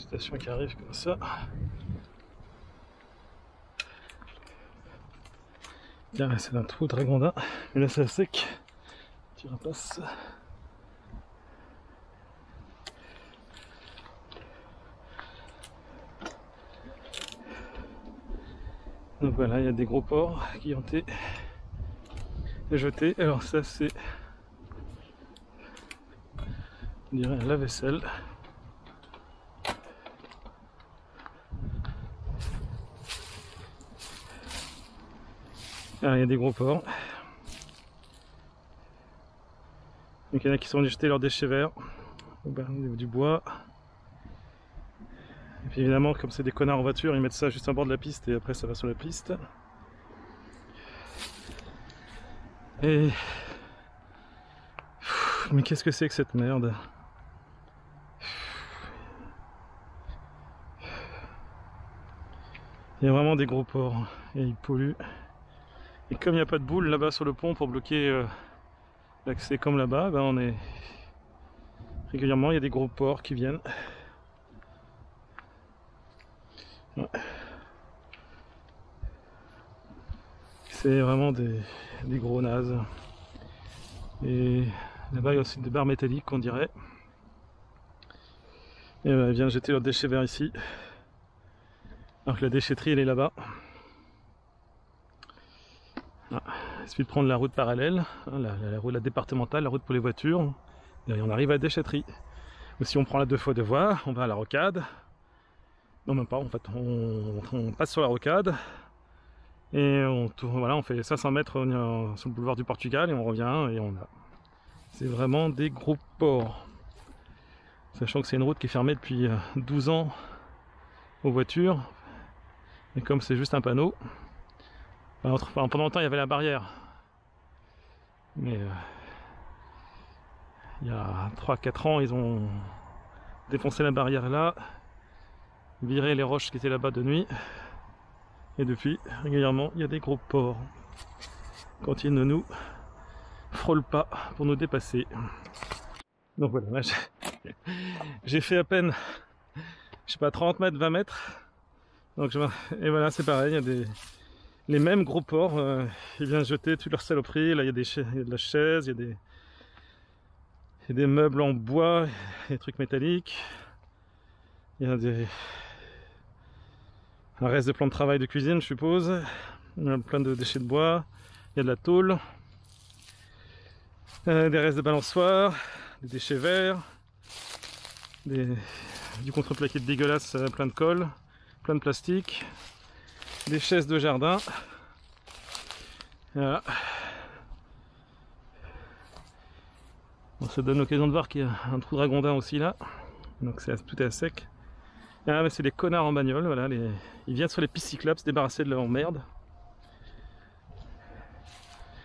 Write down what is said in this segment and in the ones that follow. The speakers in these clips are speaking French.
Station qui arrive comme ça. Tiens, c'est un trou de Ragondin, mais là c'est à sec. Tu repasses. Donc voilà, il y a des gros porcs qui ont été jetés. Alors ça c'est, on dirait un lave-vaisselle. Ah, il y a des gros porcs. Donc il y en a qui sont venus jeter leurs déchets verts au niveau du bois. Et puis évidemment, comme c'est des connards en voiture, ils mettent ça juste en bord de la piste et après ça va sur la piste. Et... mais qu'est-ce que c'est que cette merde? Il y a vraiment des gros porcs et ils polluent. Et comme il n'y a pas de boule là-bas sur le pont pour bloquer l'accès comme là-bas, ben on est régulièrement, il y a des gros porcs qui viennent. Ouais. C'est vraiment des gros nazes. Et là-bas il y a aussi des barres métalliques, on dirait. Et ben, ils viennent jeter leurs déchets vers ici. Alors que la déchetterie elle est là-bas. Ah, il suffit de prendre la route parallèle, hein, la départementale, la route pour les voitures. Et on arrive à la déchetterie. Ou si on prend la 2x2 voies, on va à la rocade. Non, même pas, en fait, on passe sur la rocade. Et voilà, on fait 500 mètres sur le boulevard du Portugal et on revient et on a. C'est vraiment des gros porcs. Sachant que c'est une route qui est fermée depuis 12 ans aux voitures. Et comme c'est juste un panneau, enfin, pendant longtemps il y avait la barrière. Mais il y a 3-4 ans ils ont défoncé la barrière là, viré les roches qui étaient là-bas de nuit. Et depuis, régulièrement, il y a des gros porcs. Quand ils ne nous frôlent pas pour nous dépasser. Donc voilà, j'ai fait à peine, je sais pas, 30 mètres, 20 mètres. Donc et voilà, c'est pareil, il y a les mêmes gros porcs, ils viennent jeter toutes leurs saloperies. Là il y a de la chaise, il y a des meubles en bois, des trucs métalliques. Il y a un reste de plan de travail de cuisine, je suppose. Il y a plein de déchets de bois, il y a de la tôle, des restes de balançoires, des déchets verts, du contreplaqué de dégueulasse, plein de colle, plein de plastique, des chaises de jardin. Voilà. Bon, ça donne l'occasion de voir qu'il y a un trou de Ragondin aussi là, donc tout est à sec. Ah, mais c'est les connards en bagnole, voilà, ils viennent sur les pistes cyclables se débarrasser de leur merde.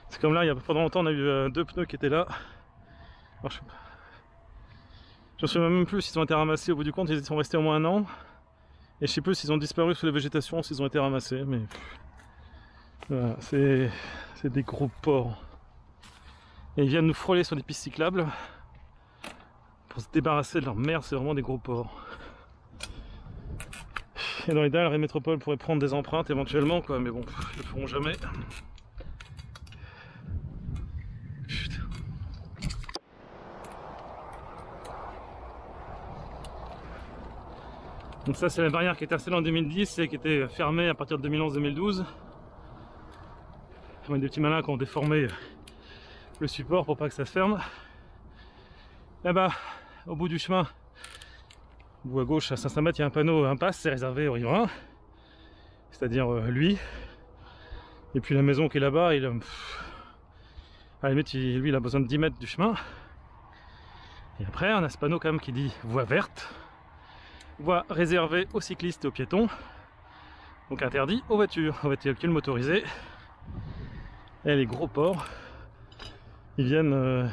C'est comme là, pendant longtemps on a eu 2 pneus qui étaient là. Alors, je ne sais même plus s'ils ont été ramassés au bout du compte, ils sont restés au moins 1 an. Et je sais plus s'ils ont disparu sous la végétation, s'ils ont été ramassés, mais voilà, c'est des gros porcs. Et ils viennent nous frôler sur des pistes cyclables pour se débarrasser de leur merde, c'est vraiment des gros porcs. Et dans l'idéal, la métropole pourrait prendre des empreintes éventuellement, quoi, mais bon, ils le feront jamais. Putain. Donc ça c'est la barrière qui a été installée en 2010 et qui était fermée à partir de 2011-2012. Il y a des petits malins qui ont déformé le support pour pas que ça se ferme. Là-bas, au bout du chemin, au bout à gauche à 500 mètres, il y a un panneau impasse, c'est réservé aux riverains. C'est-à-dire lui. Et puis la maison qui est là-bas, à la limite, lui il a besoin de 10 mètres du chemin. Et après on a ce panneau quand même qui dit voie verte. Voie réservée aux cyclistes et aux piétons, donc interdit aux voitures véhicules motorisés. Et les gros porcs, ils viennent.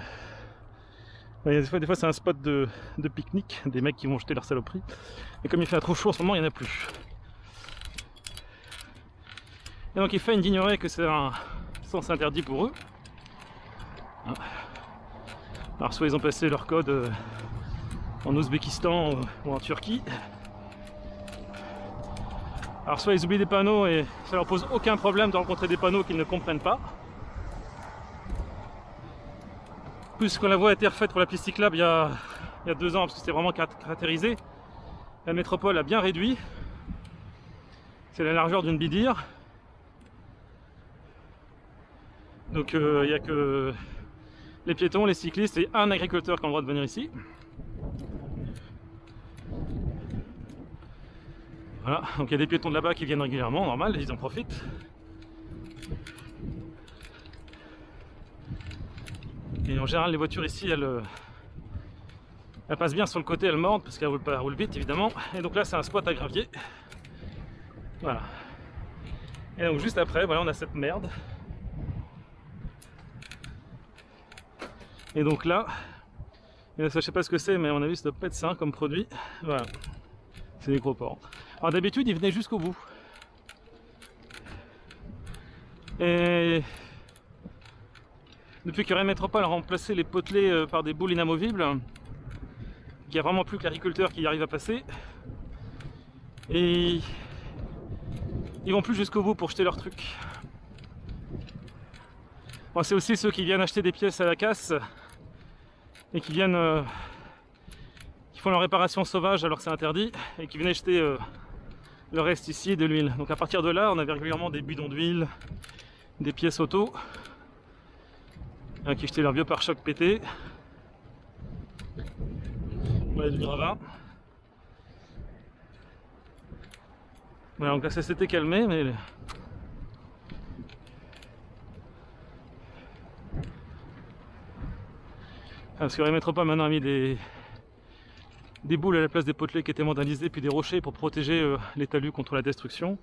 Des fois c'est un spot de pique-nique, des mecs qui vont jeter leur saloperie. Et comme il fait trop chaud en ce moment, il n'y en a plus. Et donc ils feignent d'ignorer que c'est un sens interdit pour eux. Alors soit ils ont passé leur code en Ouzbékistan ou en Turquie, Alors soit ils oublient des panneaux et ça leur pose aucun problème de rencontrer des panneaux qu'ils ne comprennent pas. Plus quand la voie a été refaite pour la piste cyclable il y a 2 ans, parce que c'était vraiment caractérisé, la métropole a bien réduit. C'est la largeur d'une bidire. Donc il n'y a que les piétons, les cyclistes et un agriculteur qui ont le droit de venir ici. Voilà, donc il y a des piétons de là-bas qui viennent régulièrement, normal, ils en profitent. Et en général, les voitures ici, elles passent bien sur le côté, elles mordent parce qu'elles roulent vite évidemment. Et donc là, c'est un spot à gravier. Voilà. Et donc juste après, voilà, on a cette merde. Et donc là, ça, je sais pas ce que c'est, mais à mon avis, ça doit pas être sain comme produit. Voilà. C'est des gros porcs. Alors d'habitude, ils venaient jusqu'au bout. Et depuis que Rennes Métropole a remplacé les potelets par des boules inamovibles, il n'y a vraiment plus que l'agriculteur qui y arrive à passer. Et ils vont plus jusqu'au bout pour jeter leurs trucs. Bon, c'est aussi ceux qui viennent acheter des pièces à la casse et qui viennent qui font leur réparation sauvage alors que c'est interdit et qui viennent acheter le reste ici de l'huile. Donc à partir de là, on avait régulièrement des bidons d'huile, des pièces auto qui jetaient leur vieux pare-choc pété. Voilà du gravin. Voilà, donc là ça s'était calmé, mais parce que Rennes Métropole maintenant a mis des boules à la place des potelets qui étaient vandalisés, puis des rochers pour protéger les talus contre la destruction.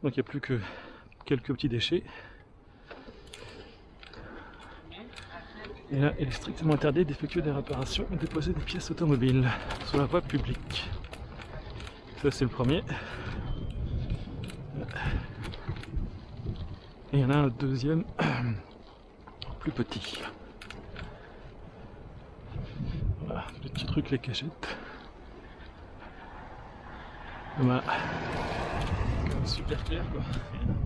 Donc il n'y a plus que quelques petits déchets. Et là, il est strictement interdit d'effectuer des réparations et de déposer des pièces automobiles sur la voie publique. Ça c'est le premier. Et il y en a un deuxième, plus petit. Voilà, les petits trucs, les cachettes. Voilà. Super clair quoi.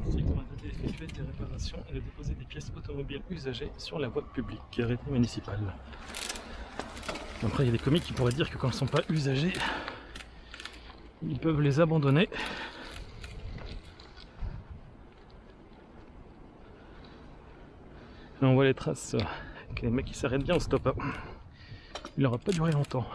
Strictement interdit d'effectuer des réparations et de déposer des pièces automobiles usagées sur la voie publique, arrêté municipal. Après il y a des commis qui pourraient dire que quand elles ne sont pas usagées, ils peuvent les abandonner. Là on voit les traces, les mecs qui s'arrêtent bien au stop. Il n'aura pas duré longtemps.